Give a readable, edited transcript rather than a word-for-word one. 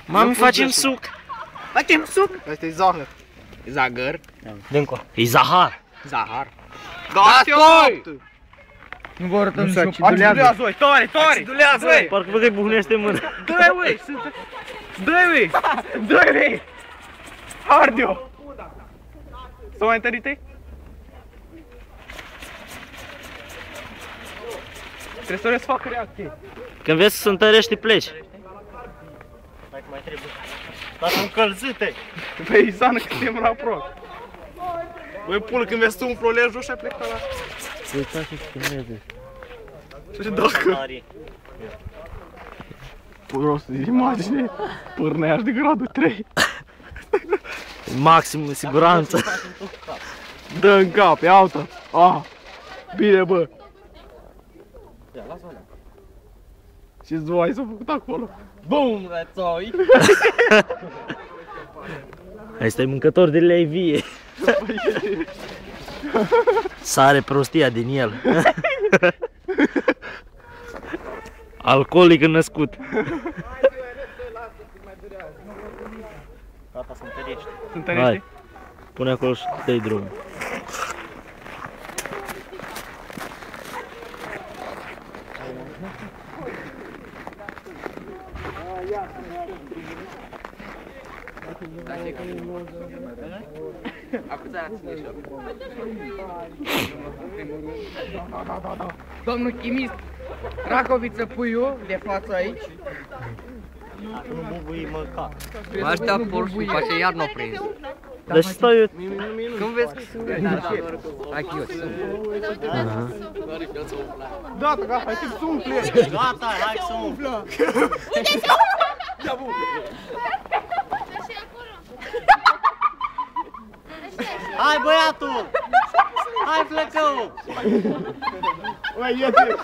Mami, facem suc! Facem suc! Asta e zahăr. Zagăr. Dă-nco. E zahar! Zahar. Gata! Nu vă arătăm nici Acidulează, oi, tare, tare! Acidulează, oi! Parcă văd că-i buhnește mâna. Dă-i, oi! Dă-i, oi! Dă-i, oi! Arde-o! S-o mai întărit-i? Trebuie să facă reacție. Când vezi să se întărește, pleci. Dacă mai trebuie. Dar încălzite. Păi, Izană, că te mâna aproape. Băi, pulă, când vezi tu un flolej și ai plecat la... Uitați și filmeze. Și dacă... Rost de imagine, pârneaș de gradul 3. Maxim, în siguranță. Dă în cap, ia uita. Ah, bine, bă. Ia, lasă-mă alea. Ce zvoai s-a făcut acolo? Bum, that's all. Asta e mâncător de lei vie. Sare prostia din el. Alcoolic născut. Gata, se întărește. Se întărește? Hai, pune acolo și dă-i drumul. Domnul chimist, Racoviță puiul de față aici. Dacă nu bubui, mă cac. Mă aștept porșul, după aceea iar n-o prins. Dar și stau eu. Când vezi că sunt hai că eu sunt. Gata, gata, hai să umple! Gata, hai să umflă! Hai băiatul! Hai flăcău! Uai, ia-te!